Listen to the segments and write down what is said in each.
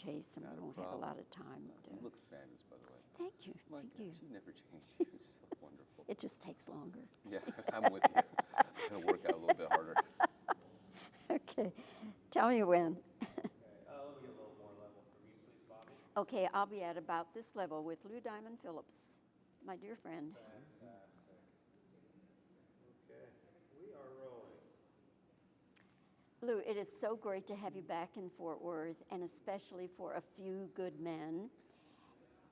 chase and we won't have a lot of time. You look fabulous, by the way. Thank you. My Thank gosh, you. you never change. You're so wonderful. It just takes longer. Yeah, I'm with you. I'm going to work out a little bit harder. Okay. Tell me when. Let me get a little more level for me, please, Bobbie. Okay, I'll be at about this level with Lou Diamond Phillips, my dear friend. Fantastic. Okay, we are rolling. Lou, it is so great to have you back in Fort Worth, and especially for A Few Good Men.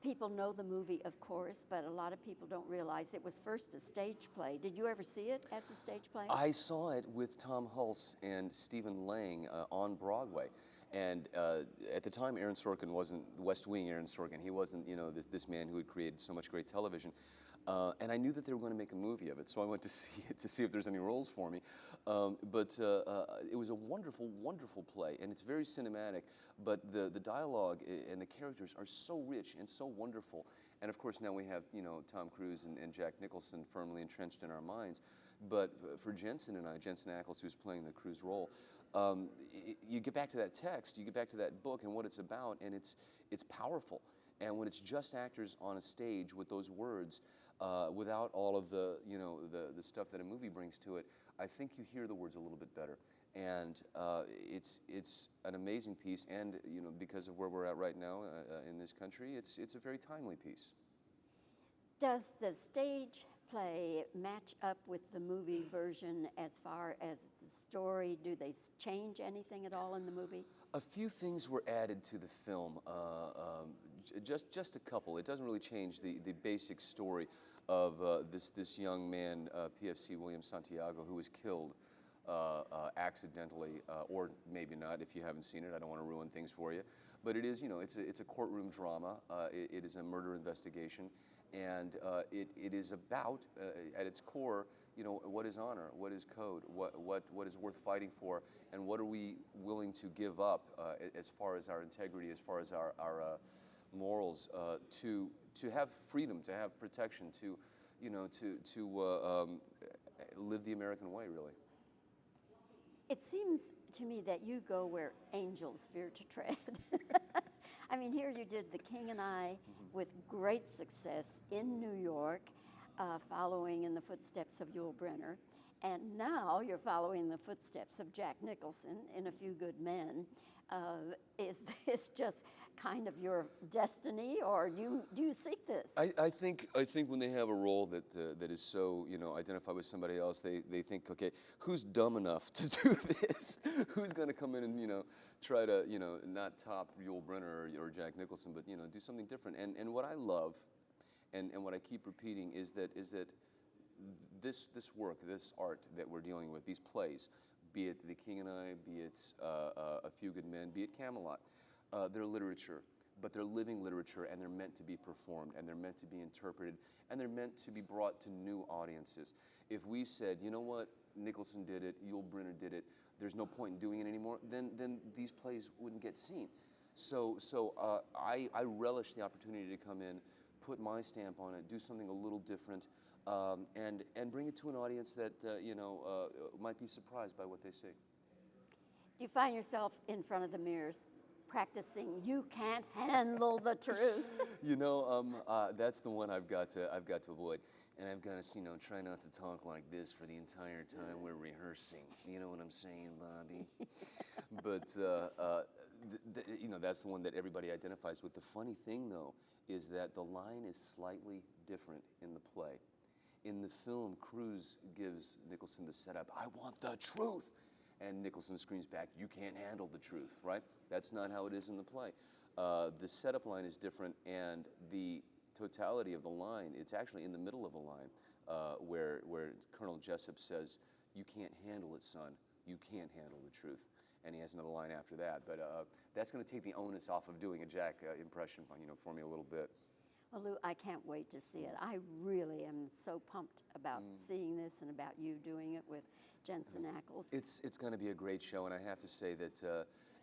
People know the movie, of course, but a lot of people don't realize it was first a stage play. Did you ever see it as a stage play? I saw it with Tom Hulse and Stephen Lang on Broadway. And at the time, Aaron Sorkin wasn't the West Wing Aaron Sorkin. He wasn't, you know, this man who had created so much great television. And I knew that they were going to make a movie of it, so I went to see it to see if there's any roles for me. But it was a wonderful, wonderful play, and it's very cinematic. But the dialogue and the characters are so rich and so wonderful. And of course, now we have, you know, Tom Cruise and Jack Nicholson firmly entrenched in our minds. But for Jensen and I, Jensen Ackles, who's playing the Cruise role, you get back to that text, you get back to that book and what it's about, and it's powerful. And when it's just actors on a stage with those words, without all of the, you know, the stuff that a movie brings to it, I think you hear the words a little bit better. And it's an amazing piece, and you know, because of where we're at right now in this country, it's a very timely piece. Does the stage play match up with the movie version as far as the story? Do they change anything at all in the movie? A few things were added to the film, just a couple. It doesn't really change the basic story of this young man, PFC William Santiago, who was killed accidentally, or maybe not. If you haven't seen it, I don't want to ruin things for you. But it is, you know, it's a courtroom drama. It is a murder investigation, and it is about, at its core, you know, what is honor, what is code, what is worth fighting for, and what are we willing to give up as far as our integrity, as far as our morals, to have freedom, to have protection, to, you know, to live the American way, really. It seems to me that you go where angels fear to tread. I mean, here you did The King and I with great success in New York, following in the footsteps of Yul Brynner. And now you're following the footsteps of Jack Nicholson in A Few Good Men. Is this just kind of your destiny, or do you seek this? I think when they have a role that is so, you know, identified with somebody else, they think, okay, who's dumb enough to do this? Who's going to come in and, you know, try to, you know, not top Yul Brynner or Jack Nicholson, but, you know, do something different. And what I love, and what I keep repeating is that this work, this art that we're dealing with, these plays, be it The King and I, be it A Few Good Men, be it Camelot, they're literature, but they're living literature, and they're meant to be performed, and they're meant to be interpreted, and they're meant to be brought to new audiences. If we said, you know what, Nicholson did it, Yul Brynner did it, there's no point in doing it anymore, then these plays wouldn't get seen. So I relish the opportunity to come in, put my stamp on it, do something a little different, and bring it to an audience that you know, might be surprised by what they see. You find yourself in front of the mirrors practicing, you can't handle the truth. You know, that's the one I've got to avoid, and I've got to, you know, try not to talk like this for the entire time we're rehearsing. You know what I'm saying, Bobbie? But you know, that's the one that everybody identifies with. The funny thing, though, is that the line is slightly different in the play. In the film, Cruise gives Nicholson the setup, I want the truth. And Nicholson screams back, you can't handle the truth, right? That's not how it is in the play. The setup line is different, and the totality of the line, it's actually in the middle of a line where Colonel Jessup says, you can't handle it, son. You can't handle the truth. And he has another line after that. But that's going to take the onus off of doing a Jack impression, you know, for me a little bit. Well, Lou, I can't wait to see it. I really am so pumped about seeing this and about you doing it with Jensen Ackles. It's going to be a great show, and I have to say that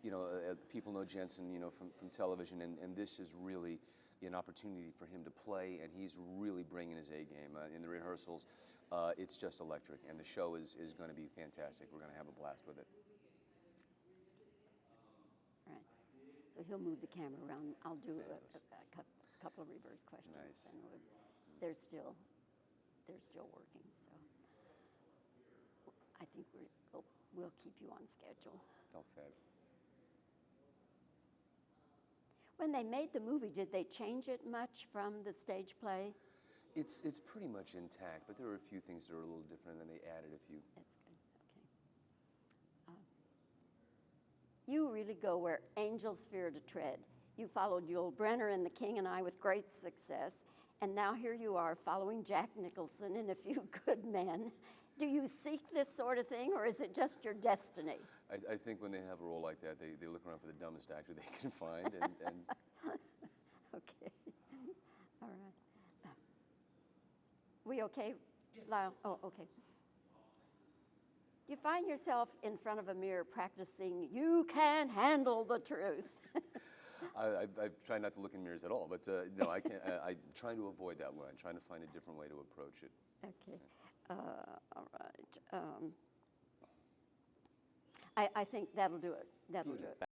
you know, people know Jensen, you know, from television, and this is really an opportunity for him to play, and he's really bringing his A game in the rehearsals. It's just electric, and the show is going to be fantastic. We're going to have a blast with it. All right. So he'll move the camera around. I'll do a couple of reverse questions, Nice. and they're still working. So I think we'll keep you on schedule. Oh, fab. When they made the movie, did they change it much from the stage play? It's pretty much intact, but there are a few things that are a little different, and they added a few. That's good. Okay. You really go where angels fear to tread. You followed Yul Brynner in The King and I with great success, and now here you are following Jack Nicholson in A Few Good Men. Do you seek this sort of thing, or is it just your destiny? I think when they have a role like that, they look around for the dumbest actor they can find, and Okay. All right. We okay, Lyle? Oh, okay. You find yourself in front of a mirror practicing, you can handle the truth. I've tried not to look in mirrors at all, but no, I can't. I'm trying to avoid that one. I'm trying to find a different way to approach it. Okay. All right. I think that'll do it. That'll do it.